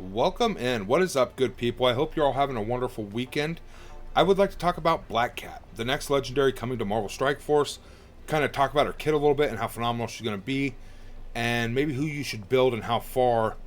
Welcome in. What is up, good people? I hope you're all having a wonderful weekend. I would like to talk about Black Cat, the next legendary coming to Marvel Strike Force. Kind of talk about her kit a little bit and how phenomenal she's going to be, and maybe who you should build and how far,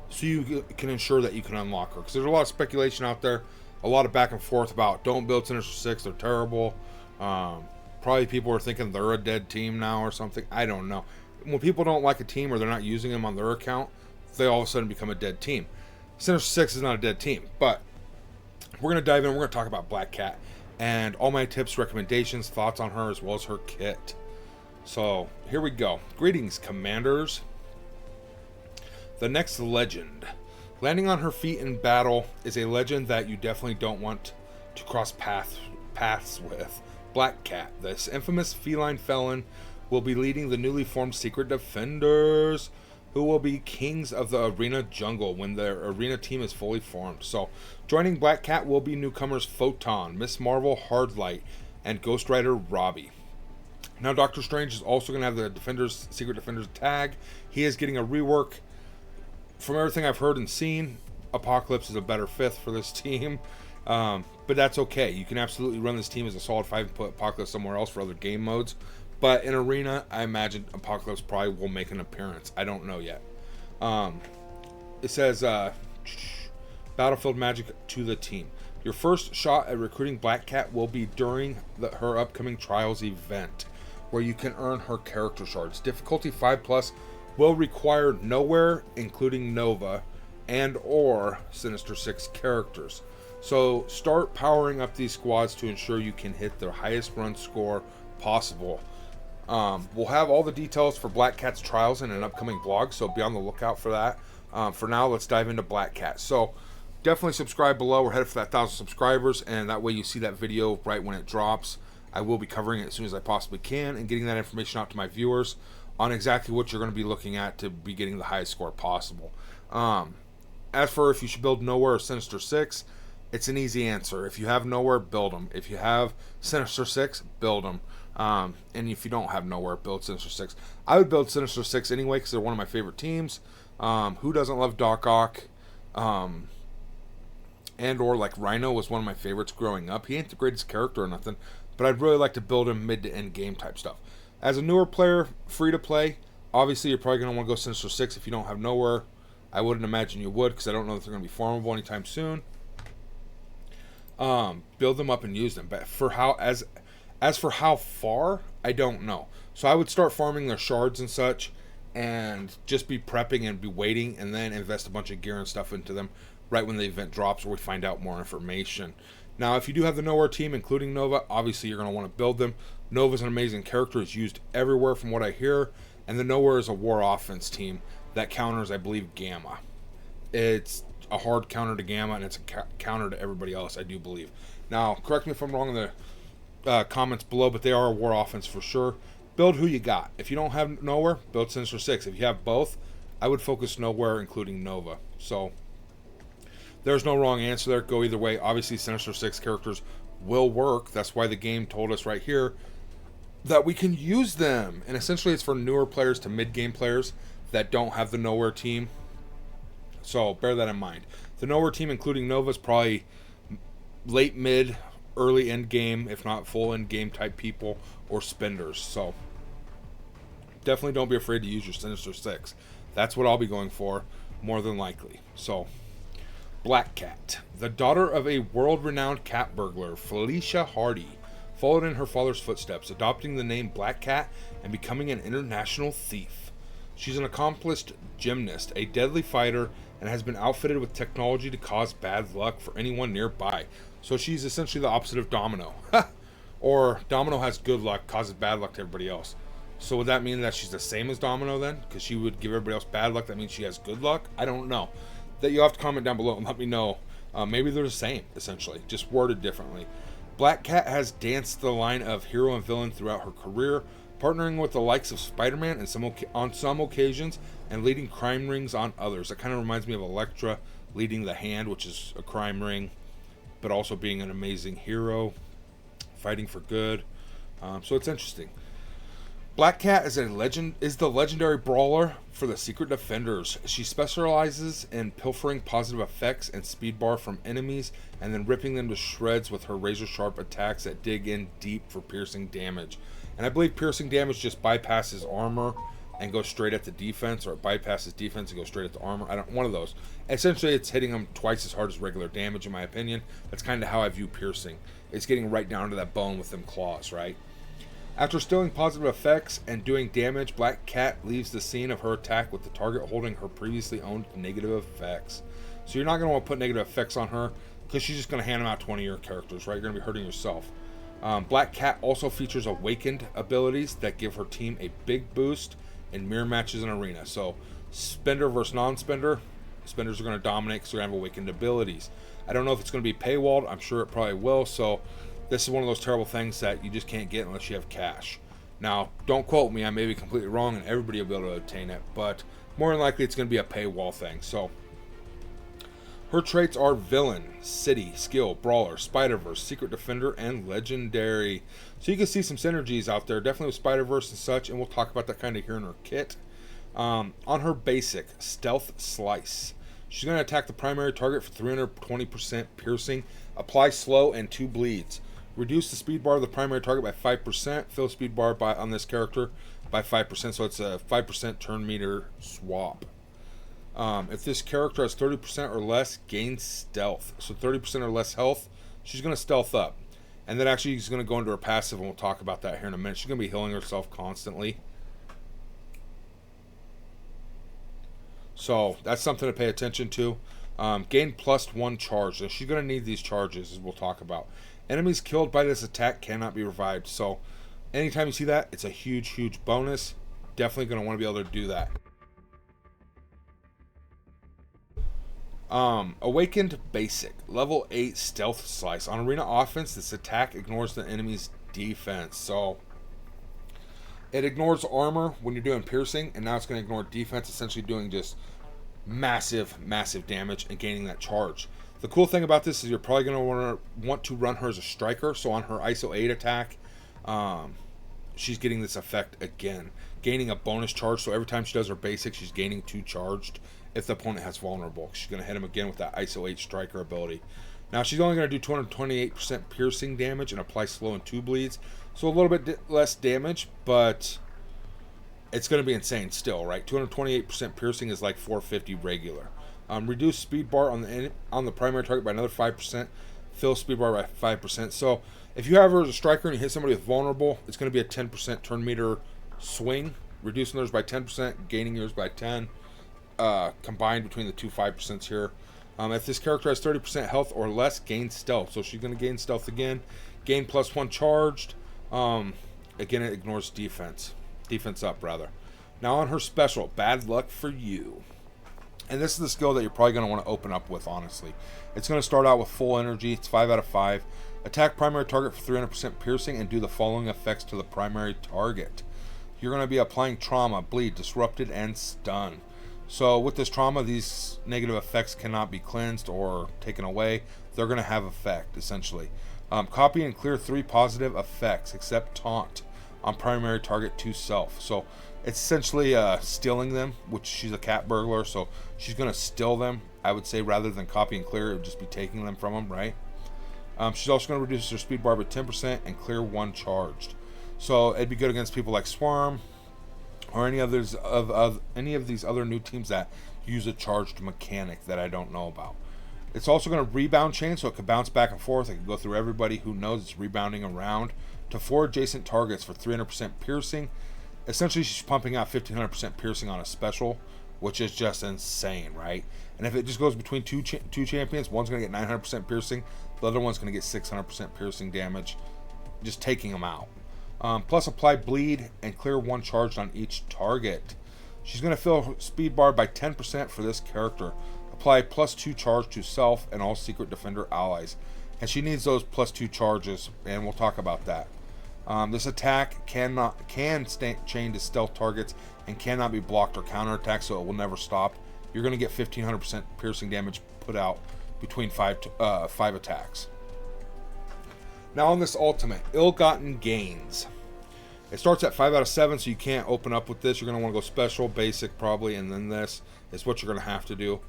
so you can ensure that you can unlock her. Because there's a lot of speculation out there, a lot of back and forth about don't build Sinister Six, they're terrible. Probably people are thinking they're a dead team now or something. I don't know. When people don't like a team or they're not using them on their account, they all of a sudden become a dead team. Sinister Six is not a dead team, but we're going to dive in. We're going to talk about Black Cat and all my tips, recommendations, thoughts on her, as well as her kit. So here we go. Greetings, Commanders. The next legend. Landing on her feet in battle is a legend that you definitely don't want to cross paths with. Black Cat, this infamous feline felon, will be leading the newly formed Secret Defenders, who will be kings of the arena jungle when their arena team is fully formed. So, joining Black Cat will be newcomers Photon, Miss Marvel, Hardlight, and Ghost Rider Robbie. Now, Doctor Strange is also going to have the Secret Defenders tag. He is getting a rework. From everything I've heard and seen, Apocalypse is a better fifth for this team. But that's okay. You can absolutely run this team as a solid 5 and put Apocalypse somewhere else for other game modes. But in Arena, I imagine Apocalypse probably will make an appearance. I don't know yet. It says, Battlefield Magic to the team. Your first shot at recruiting Black Cat will be during her upcoming Trials event, where you can earn her character shards. Difficulty 5+ will require Nowhere, including Nova, and or Sinister Six characters. So start powering up these squads to ensure you can hit the highest run score possible. We'll have all the details for Black Cat's trials in an upcoming blog, so be on the lookout for that. For now, let's dive into Black Cat. So definitely subscribe below. We're headed for that 1,000 subscribers, and that way you see that video right when it drops. I will be covering it as soon as I possibly can and getting that information out to my viewers on exactly what you're going to be looking at to be getting the highest score possible. As for if you should build Nowhere or Sinister Six, it's an easy answer. If you have Nowhere, build them. If you have Sinister Six, build them. And if you don't have Nowhere, build Sinister Six. I would build Sinister Six anyway because they're one of my favorite teams. Who doesn't love Doc Ock? And or like Rhino was one of my favorites growing up. He ain't the greatest character or nothing, but I'd really like to build him mid to end game type stuff. As a newer player, free to play, obviously you're probably going to want to go Sinister Six if you don't have Nowhere. I wouldn't imagine you would because I don't know if they're going to be farmable anytime soon. Build them up and use them, but for as for how far, I don't know. So I would start farming their shards and such, and just be prepping and be waiting, and then invest a bunch of gear and stuff into them right when the event drops, or we find out more information. Now, if you do have the Nowhere team, including Nova, obviously you're going to want to build them. Nova's an amazing character. It's used everywhere from what I hear, and the Nowhere is a war offense team that counters, I believe, Gamma. It's a hard counter to Gamma, and it's a counter to everybody else, I do believe. Now, correct me if I'm wrong in the comments below, but they are a war offense for sure. Build who you got. If you don't have Nowhere, build Sinister Six. If you have both, I would focus Nowhere, including Nova. So there's no wrong answer there. Go either way. Obviously, Sinister Six characters will work. That's why the game told us right here that we can use them. And essentially, it's for newer players to mid-game players that don't have the Nowhere team. So bear that in mind. The Nowhere team, including Nova, is probably late mid, early end game, if not full end game type people or spenders. So definitely don't be afraid to use your Sinister Six. That's what I'll be going for more than likely. So Black Cat, the daughter of a world-renowned cat burglar, Felicia Hardy, followed in her father's footsteps, adopting the name Black Cat and becoming an international thief. She's an accomplished gymnast, a deadly fighter, and has been outfitted with technology to cause bad luck for anyone nearby. So she's essentially the opposite of Domino. Or Domino has good luck, causes bad luck to everybody else. So would that mean that she's the same as Domino then? Because she would give everybody else bad luck, that means she has good luck? I don't know. That you'll have to comment down below and let me know. Maybe they're the same, essentially, just worded differently. Black Cat has danced the line of hero and villain throughout her career, partnering with the likes of Spider-Man on some occasions and leading crime rings on others. That kind of reminds me of Elektra leading The Hand, which is a crime ring, but also being an amazing hero, fighting for good. So it's interesting. Black Cat is the legendary brawler for the Secret Defenders. She specializes in pilfering positive effects and speed bar from enemies and then ripping them to shreds with her razor sharp attacks that dig in deep for piercing damage. And I believe piercing damage just bypasses armor and goes straight at the defense, or it bypasses defense and goes straight at the armor. One of those. Essentially, it's hitting them twice as hard as regular damage, in my opinion. That's kind of how I view piercing. It's getting right down to that bone with them claws, right? After stealing positive effects and doing damage, Black Cat leaves the scene of her attack with the target holding her previously owned negative effects. So you're not going to want to put negative effects on her, because she's just going to hand them out to one of your characters, right? You're going to be hurting yourself. Black Cat also features awakened abilities that give her team a big boost in mirror matches and arena. So spender versus non-spender, spenders are going to dominate because they're going to have awakened abilities. I don't know if it's going to be paywalled. I'm sure it probably will. So this is one of those terrible things that you just can't get unless you have cash. Now, don't quote me. I may be completely wrong and everybody will be able to obtain it, but more than likely it's going to be a paywall thing. So her traits are Villain, City, Skill, Brawler, Spider-Verse, Secret Defender, and Legendary. So you can see some synergies out there, definitely with Spider-Verse and such, and we'll talk about that kind of here in her kit. On her basic, Stealth Slice, she's going to attack the primary target for 320% piercing, apply slow, and 2 bleeds. Reduce the speed bar of the primary target by 5%, fill speed bar on this character by 5%, so it's a 5% turn meter swap. If this character has 30% or less, gain stealth. So 30% or less health, she's going to stealth up. And then actually she's going to go into her passive, and we'll talk about that here in a minute. She's going to be healing herself constantly. So that's something to pay attention to. Gain +1 charge. And she's going to need these charges, as we'll talk about. Enemies killed by this attack cannot be revived. So anytime you see that, it's a huge, huge bonus. Definitely going to want to be able to do that. Awakened Basic, level 8 Stealth Slice. On arena offense, this attack ignores the enemy's defense. So it ignores armor when you're doing piercing, and now it's going to ignore defense, essentially doing just massive, massive damage and gaining that charge. The cool thing about this is you're probably going to want to run her as a striker. So on her ISO 8 attack, she's getting this effect again, gaining a bonus charge. So every time she does her basic, she's gaining 2 charged. If the opponent has vulnerable, she's going to hit him again with that ISO 8 striker ability. Now she's only going to do 228% piercing damage and apply slow and 2 bleeds. So a little bit less damage, but it's going to be insane still, right? 228% piercing is like 450 regular. Reduce speed bar on the primary target by another 5%. Fill speed bar by 5%. So if you have her as a striker and you hit somebody with vulnerable, it's going to be a 10% turn meter swing. Reducing theirs by 10%, gaining yours by 10. Combined between the two 5% here. If this character has 30% health or less, gain stealth. So she's going to gain stealth again. Gain +1 charged. Again, it ignores defense. Defense up, rather. Now on her special, Bad Luck for You. And this is the skill that you're probably going to want to open up with, honestly. It's going to start out with full energy. It's 5 out of 5. Attack primary target for 300% piercing and do the following effects to the primary target. You're going to be applying trauma, bleed, disrupted, and stun. So with this trauma, these negative effects cannot be cleansed or taken away. They're going to have effect, essentially. Copy and clear 3 positive effects, except taunt, on primary target to self. So it's essentially stealing them, which she's a cat burglar, so she's going to steal them, I would say, rather than copy and clear. It would just be taking them from them, right? She's also going to reduce her speed bar by 10% and clear 1 charged. So it'd be good against people like Swarm, or any others of any of these other new teams that use a charged mechanic that I don't know about. It's also going to rebound chain, so it can bounce back and forth. It can go through everybody who knows it's rebounding around to 4 adjacent targets for 300% piercing. Essentially, she's pumping out 1500% piercing on a special, which is just insane, right? And if it just goes between two champions, one's going to get 900% piercing, the other one's going to get 600% piercing damage, just taking them out. Plus apply bleed and clear 1 charged on each target. She's going to fill speed bar by 10% for this character. Apply +2 charge to self and all Secret Defender allies. And she needs those +2 charges, and we'll talk about that. This attack can chain to stealth targets and cannot be blocked or counterattacked, so it will never stop. You're going to get 1500% piercing damage put out between 5 attacks. Now on this ultimate, Ill-Gotten Gains. It starts at 5 out of 7, so you can't open up with this. You're going to want to go special, basic probably, and then this is what you're going to have to do.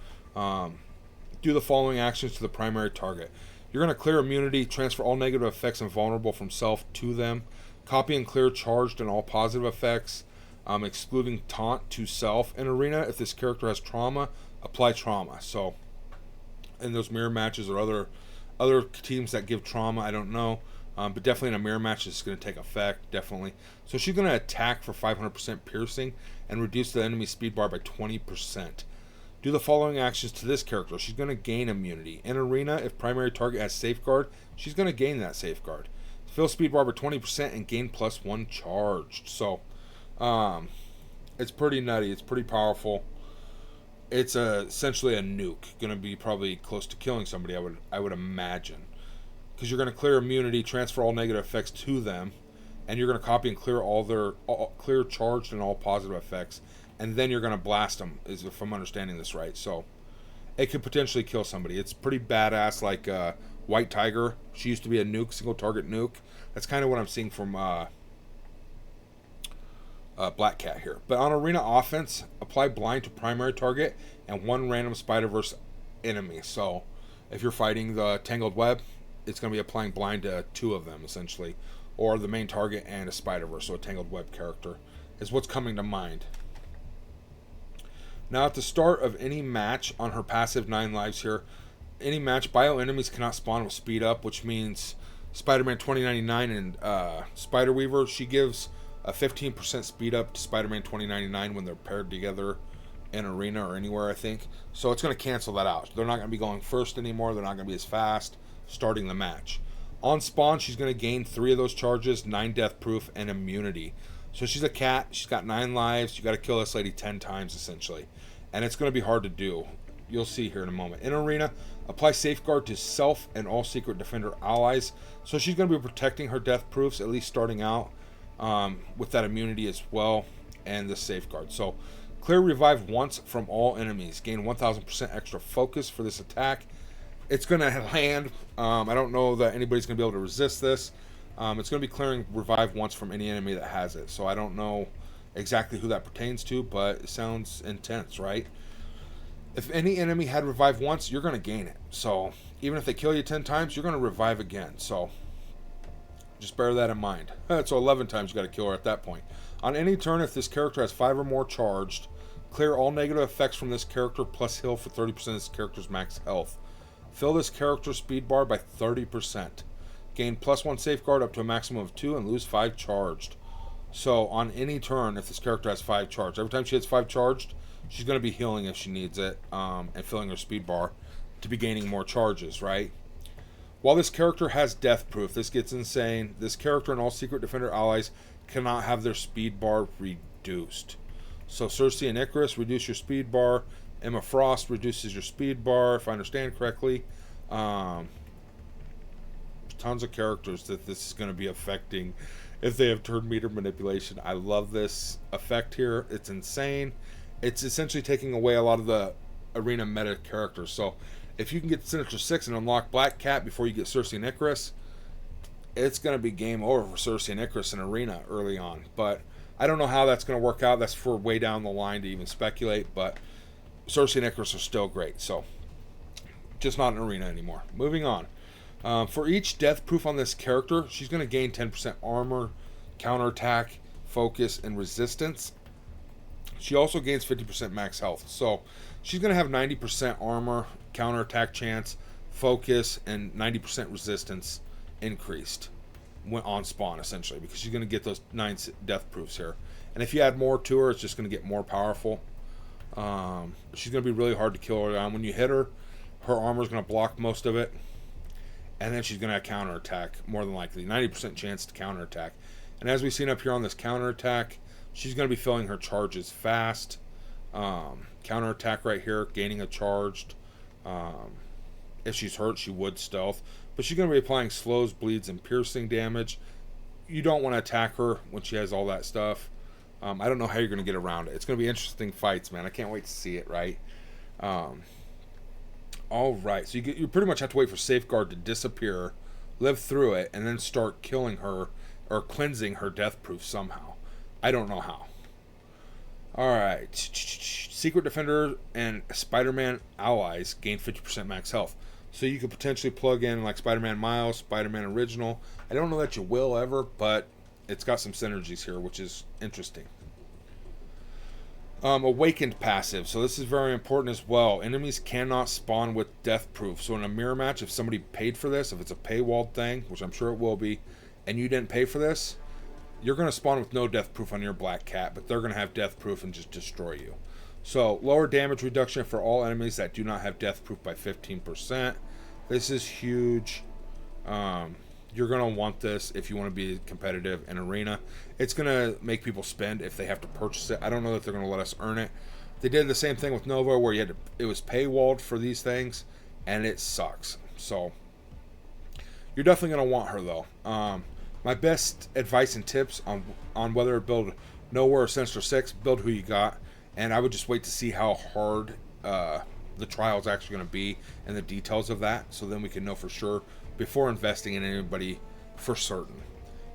Do the following actions to the primary target. You're going to clear immunity, transfer all negative effects and vulnerable from self to them. Copy and clear charged and all positive effects, excluding taunt to self. In arena, if this character has trauma, apply trauma. So, in those mirror matches or other teams that give trauma, I don't know. But definitely in a mirror match, it's going to take effect, definitely. So she's going to attack for 500% piercing and reduce the enemy speed bar by 20%. Do the following actions to this character. She's going to gain immunity. In arena, if primary target has safeguard, she's going to gain that safeguard. Fill speed bar by 20% and gain +1 charged. So, it's pretty nutty. It's pretty powerful. It's essentially a nuke. Going to be probably close to killing somebody, I would imagine. Because you're going to clear immunity, transfer all negative effects to them, and you're going to copy and clear clear charged and all positive effects, and then you're going to blast them, if I'm understanding this right. So it could potentially kill somebody. It's pretty badass, like White Tiger. She used to be a nuke, single target nuke. That's kind of what I'm seeing from Black Cat here. But on arena offense, apply blind to primary target and one random Spider-Verse enemy. So if you're fighting the Tangled Web, it's going to be applying blind to 2 of them, essentially. Or the main target and a Spider-Verse, so a Tangled Web character, is what's coming to mind. Now, at the start of any match on her passive 9 lives here, any match, bio enemies cannot spawn with speed up, which means Spider-Man 2099 and Spider-Weaver, she gives a 15% speed up to Spider-Man 2099 when they're paired together in arena or anywhere, I think. So it's going to cancel that out. They're not going to be going first anymore. They're not going to be as fast starting the match. On spawn, she's going to gain 3 of those charges, 9 death proof, and immunity. So she's a cat. She's got 9 lives. You got to kill this lady 10 times, essentially. And it's going to be hard to do. You'll see here in a moment. In arena, apply safeguard to self and all secret defender allies. So she's going to be protecting her death proofs, at least starting out, with that immunity as well, and the safeguard. So clear revive once from all enemies. Gain 1000% extra focus for this attack. It's going to land. I don't know that anybody's going to be able to resist this. It's going to be clearing revive once from any enemy that has it. So I don't know exactly who that pertains to, but it sounds intense, right? If any enemy had revive once, you're going to gain it. So even if they kill you 10 times, you're going to revive again. So just bear that in mind. So 11 times you got to kill her at that point. On any turn, if this character has 5 or more charged, clear all negative effects from this character plus heal for 30% of this character's max health. Fill this character's speed bar by 30%. Gain +1 safeguard up to a maximum of 2 and lose 5 charged. So on any turn, if this character has 5 charged, every time she hits 5 charged, she's going to be healing if she needs it, and filling her speed bar to be gaining more charges, right? While this character has death proof, this gets insane. This character and all secret defender allies cannot have their speed bar reduced. So Cersei and Icarus reduce your speed bar. Emma Frost reduces your speed bar, if I understand correctly. Tons of characters that this is going to be affecting if they have turn meter manipulation. I love this effect here. It's insane. It's essentially taking away a lot of the arena meta characters. So if you can get Sinister Six and unlock Black Cat before you get Cersei and Icarus, it's going to be game over for Cersei and Icarus in arena early on. But I don't know how that's going to work out. That's for way down the line to even speculate. But Cersei and Icarus are still great. So just not an arena anymore. Moving on. For each death proof on this character, she's going to gain 10% armor, counterattack, focus, and resistance. She also gains 50% max health. So she's going to have 90% armor, counterattack chance, focus, and 90% resistance increased when on spawn, essentially, because she's going to get those 9 death proofs here. And if you add more to her, it's just going to get more powerful. She's going to be really hard to kill her down. When you hit her, her armor is going to block most of it. And then she's going to have counterattack, more than likely. 90% chance to counterattack. And as we've seen up here on this counterattack, she's going to be filling her charges fast. Counterattack right here, gaining a charged. If she's hurt, she would stealth. But she's going to be applying slows, bleeds, and piercing damage. You don't want to attack her when she has all that stuff. I don't know how you're going to get around it. It's going to be interesting fights, man. I can't wait to see it, right? All right. So you pretty much have to wait for Safeguard to disappear, live through it, and then start killing her or cleansing her death proof somehow. I don't know how. Alright. Secret Defender and Spider-Man allies gain 50% max health. So you could potentially plug in like Spider-Man Miles, Spider-Man Original. I don't know that you will ever, but it's got some synergies here, which is interesting. Awakened passive. So this is very important as well. Enemies cannot spawn with death proof. So in a mirror match, if somebody paid for this, if it's a paywalled thing, which I'm sure it will be, and you didn't pay for this, you're going to spawn with no death proof on your Black Cat, but they're going to have death proof and just destroy you. So lower damage reduction for all enemies that do not have death proof by 15%. This is huge. You're going to want this if you want to be competitive in Arena. It's going to make people spend if they have to purchase it. I don't know that they're going to let us earn it. They did the same thing with Nova where it was paywalled for these things, and it sucks. So you're definitely going to want her, though. My best advice and tips on whether to build Nowhere or Sinister Six, build who you got. And I would just wait to see how hard the trial is actually going to be and the details of that, so then we can know for sure before investing in anybody for certain.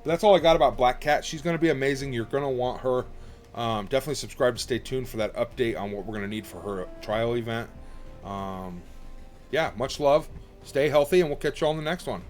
But that's all I got about Black Cat. She's going to be amazing. You're going to want her. Definitely subscribe to stay tuned for that update on what we're going to need for her trial event. Yeah, much love. Stay healthy, and we'll catch you all in the next one.